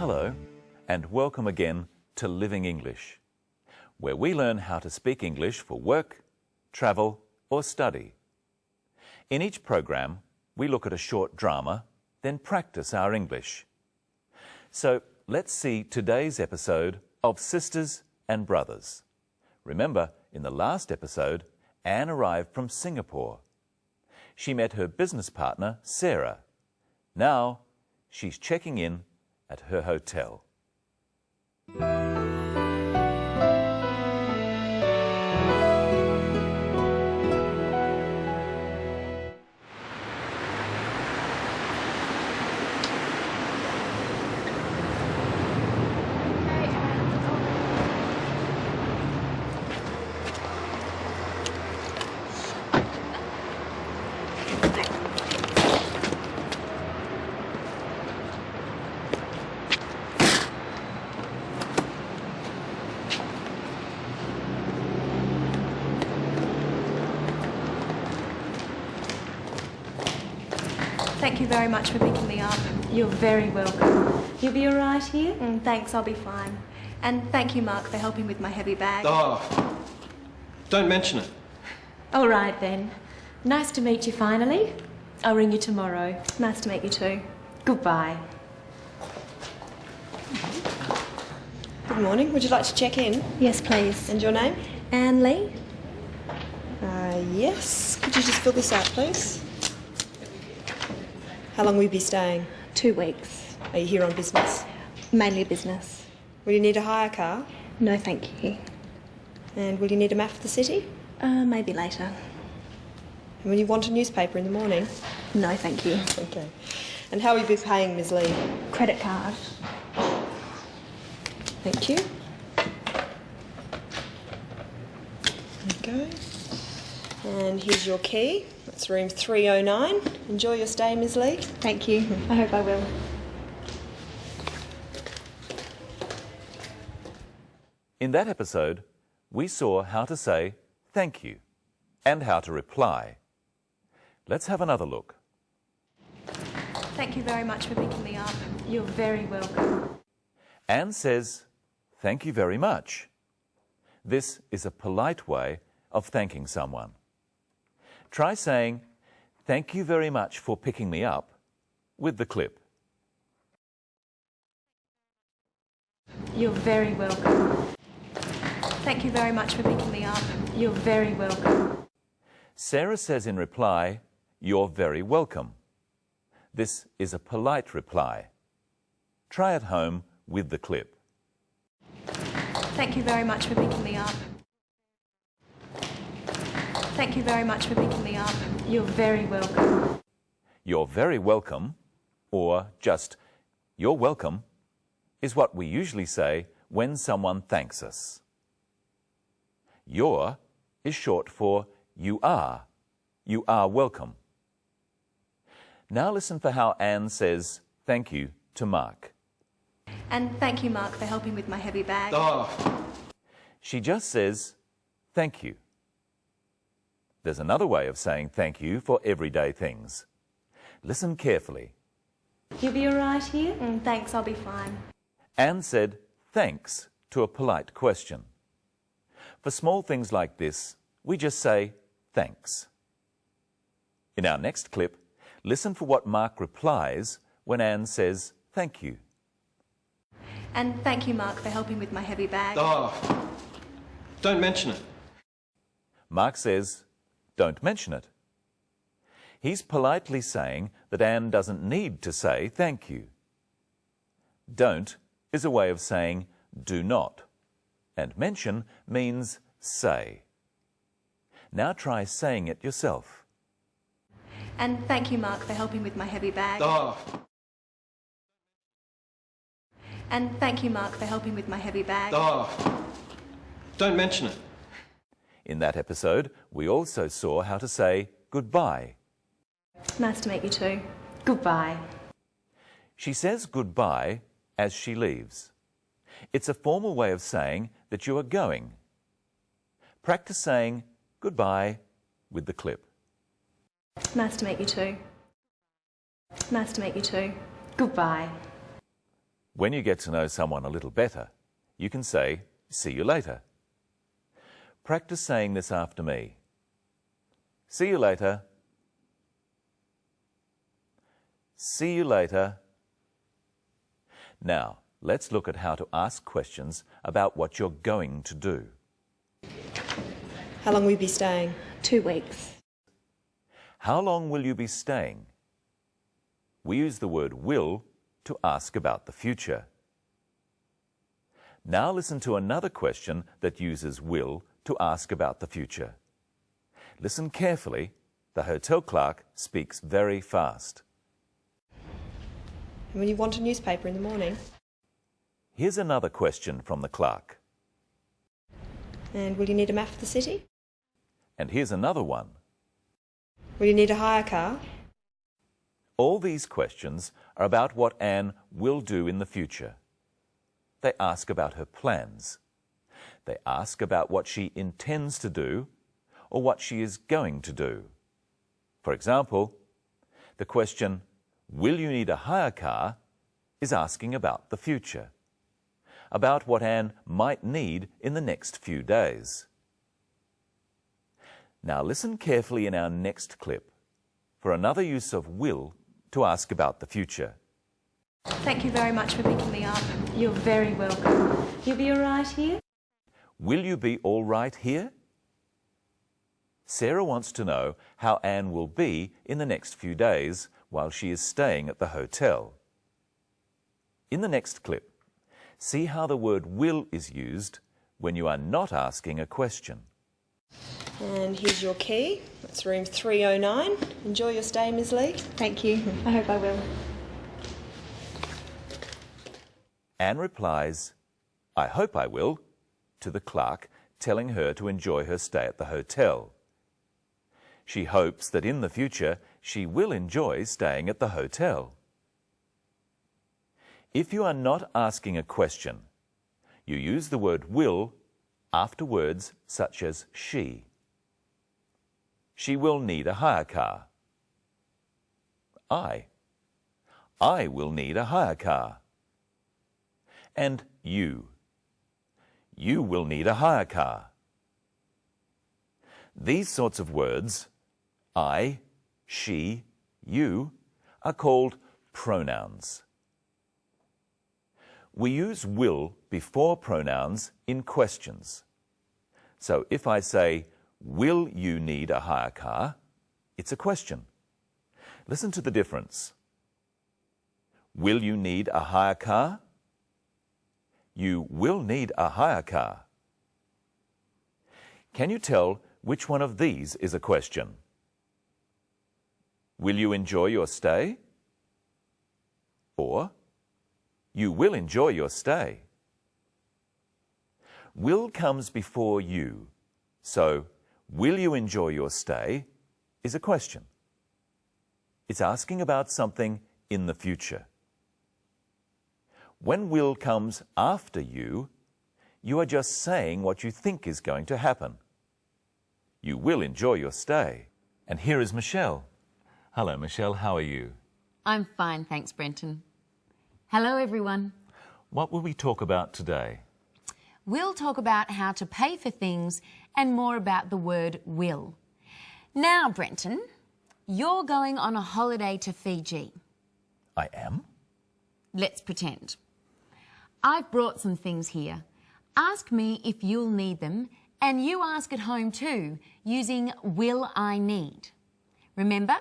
Hello, and welcome again to Living English, where we learn how to speak English for work, travel, or study. In each program, we look at a short drama, then practice our English. So let's see today's episode of Sisters and Brothers. Remember, in the last episode, Anne arrived from Singapore. She met her business partner, Sarah. Now, she's checking in at her hotel. Thank you very much for picking me up. You're very welcome. You'll be all right here? Thanks, I'll be fine. And thank you, Mark, for helping with my heavy bag. Oh, don't mention it. All right then. Nice to meet you finally. I'll ring you tomorrow. Nice to meet you too. Goodbye. Good morning. Would you like to check in? Yes, please. And your name? Anne Lee? Yes. Could you just fill this out, please? How long will you be staying? 2 weeks. Are you here on business? Mainly business. Will you need a hire car? No, thank you. And will you need a map of the city? Maybe later. And will you want a newspaper in the morning? No, thank you. Okay. And how will you be paying, Ms. Lee? Credit card. Thank you. There you go. And here's your key. That's room 309. Enjoy your stay, Ms. Lee. Thank you. I hope I will. In that episode, we saw how to say thank you and how to reply. Let's have another look. Thank you very much for picking me up. You're very welcome. Anne says, thank you very much. This is a polite way of thanking someone. Try saying, thank you very much for picking me up with the clip. You're very welcome. Thank you very much for picking me up. You're very welcome. Sarah says in reply, you're very welcome. This is a polite reply. Try at home with the clip. Thank you very much for picking me up. Thank you very much for picking me up. You're very welcome. You're very welcome, or just you're welcome, is what we usually say when someone thanks us. Your is short for you are. You are welcome. Now listen for how Anne says thank you to Mark. And thank you, Mark, for helping with my heavy bag. Oh, She just says thank you. There's another way of saying thank you for everyday things. Listen carefully. You'll be all right here? Thanks, I'll be fine. Anne said thanks to a polite question. For small things like this, we just say thanks. In our next clip, listen for what Mark replies when Anne says thank you. And thank you, Mark, for helping with my heavy bag. oh, don't mention it. Mark says, don't mention it. He's politely saying that Anne doesn't need to say thank you. Don't is a way of saying do not, and mention means say. Now try saying it yourself. And thank you, Mark, for helping with my heavy bag. Oh, And thank you, Mark, for helping with my heavy bag. oh, don't mention it. In that episode, we also saw how to say goodbye. Nice to meet you too. Goodbye. She says goodbye as she leaves. It's a formal way of saying that you are going. Practice saying goodbye with the clip. Nice to meet you too. Nice to meet you too. Goodbye. When you get to know someone a little better, you can say, "See you later." Practice saying this after me. See you later. See you later. Now, let's look at how to ask questions about what you're going to do. How long will you be staying? 2 weeks. How long will you be staying? We use the word will to ask about the future. Now listen to another question that uses will to ask about the future. Listen carefully. The hotel clerk speaks very fast. And will you want a newspaper in the morning? Here's another question from the clerk. And will you need a map of the city? And here's another one. Will you need a hire car? All these questions are about what Anne will do in the future. They ask about her plans. They ask about what she intends to do or what she is going to do. For example, the question, "Will you need a hire car?" is asking about the future, about what Anne might need in the next few days. Now listen carefully in our next clip for another use of will to ask about the future. Thank you very much for picking me up. You're very welcome. You'll be all right here? Will you be all right here? Sarah wants to know how Anne will be in the next few days while she is staying at the hotel. In the next clip, see how the word will is used when you are not asking a question. And here's your key. That's room 309. Enjoy your stay, Ms. Lee. Thank you. I hope I will. Anne replies, "I hope I will," to the clerk, telling her to enjoy her stay at the hotel. She hopes that in the future she will enjoy staying at the hotel. If you are not asking a question, you use the word will after words such as she. She will need a hire car. I will need a hire car. And you will need a hire car. These sorts of words, I, she, you, are called pronouns. We use will before pronouns in questions. So if I say, "Will you need a hire car?" it's a question. Listen to the difference. Will you need a hire car? You will need a hire car. Can you tell which one of these is a question? Will you enjoy your stay? Or, you will enjoy your stay. Will comes before you, so will you enjoy your stay is a question. It's asking about something in the future. When will comes after you are just saying what you think is going to happen. You will enjoy your stay. And here is Michelle. Hello, Michelle. How are you? I'm fine, thanks, Brenton. Hello, everyone. What will we talk about today? We'll talk about how to pay for things and more about the word will. Now, Brenton, you're going on a holiday to Fiji. I am? Let's pretend. I've brought some things here. Ask me if you'll need them, and you ask at home too, using will I need. Remember,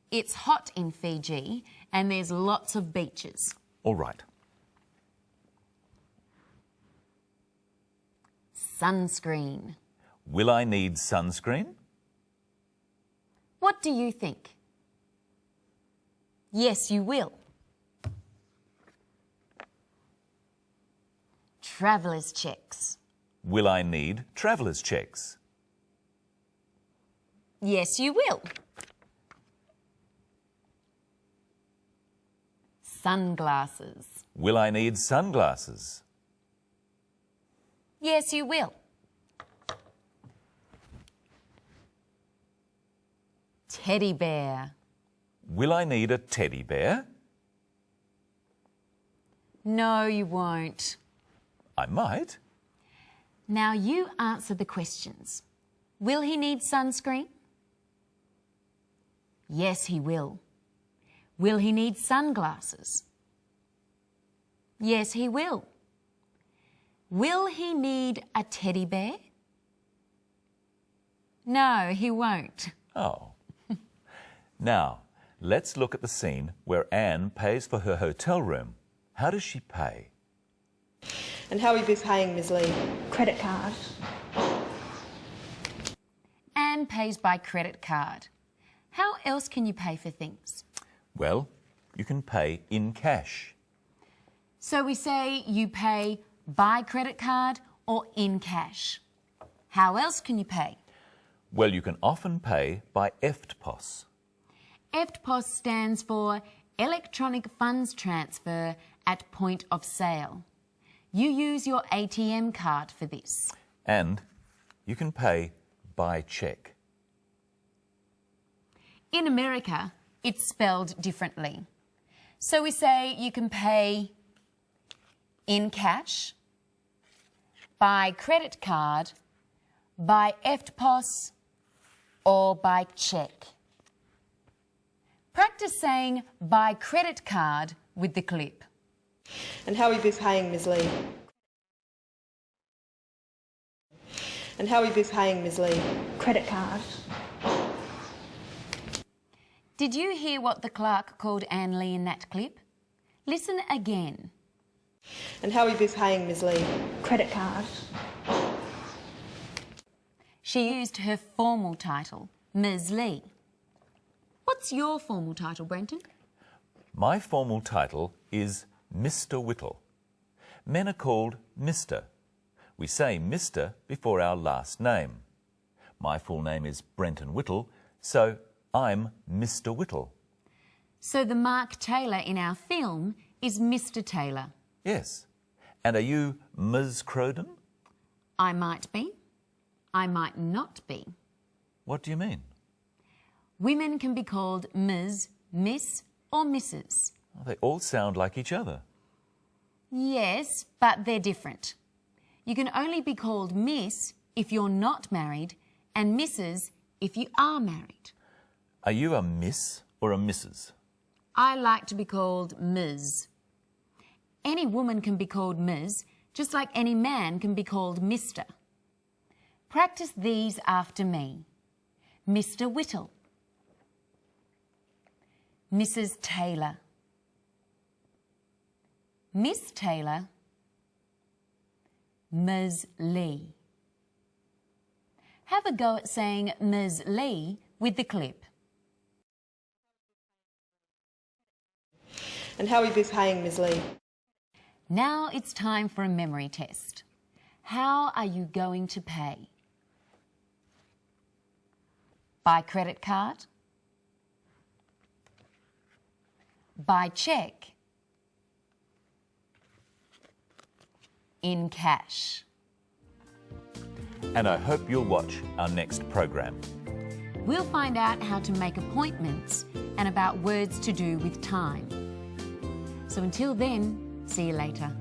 it's hot in Fiji and there's lots of beaches. All right. Sunscreen. Will I need sunscreen? What do you think? Yes, you will. Traveller's checks. Will I need traveller's checks? Yes, you will. Sunglasses. Will I need sunglasses? Yes, you will. Teddy bear. Will I need a teddy bear? No, you won't. I might. Now you answer the questions. Will he need sunscreen? Yes, he will. Will he need sunglasses? Yes, he will. Will he need a teddy bear? No, he won't. Oh. Now, let's look at the scene where Anne pays for her hotel room. How does she pay? And how will you be paying, Ms. Lee? Credit card. Anne pays by credit card. How else can you pay for things? Well, you can pay in cash. So we say you pay by credit card or in cash. How else can you pay? Well, you can often pay by EFTPOS. EFTPOS stands for Electronic Funds Transfer at Point of Sale. You use your ATM card for this. And you can pay by cheque. In America, it's spelled differently. So we say you can pay in cash, by credit card, by EFTPOS, or by cheque. Practice saying by credit card with the clip. And how will you be paying, Ms. Lee? And how will you be paying, Ms. Lee? Credit card. Did you hear what the clerk called Anne Lee in that clip? Listen again. And how will you be paying, Ms. Lee? Credit card. She used her formal title, Ms. Lee. What's your formal title, Brenton? My formal title is Mr. Whittle. Men are called Mr. We say Mr. before our last name. My full name is Brenton Whittle, so I'm Mr. Whittle. So the Mark Taylor in our film is Mr. Taylor. Yes. And are you Ms. Crowden? I might be. I might not be. What do you mean? Women can be called Ms., Miss or Mrs. Well, they all sound like each other. Yes, but they're different. You can only be called Miss if you're not married and Mrs. if you are married. Are you a Miss or a Mrs.? I like to be called Ms. Any woman can be called Ms., just like any man can be called Mr. Practice these after me. Mr. Whittle. Mrs. Taylor. Miss Taylor. Ms. Lee. Have a go at saying Ms. Lee with the clip. And how will you be paying, Ms. Lee? Now it's time for a memory test. How are you going to pay? By credit card? By cheque? In cash? And I hope you'll watch our next program. We'll find out how to make appointments and about words to do with time. So until then, see you later.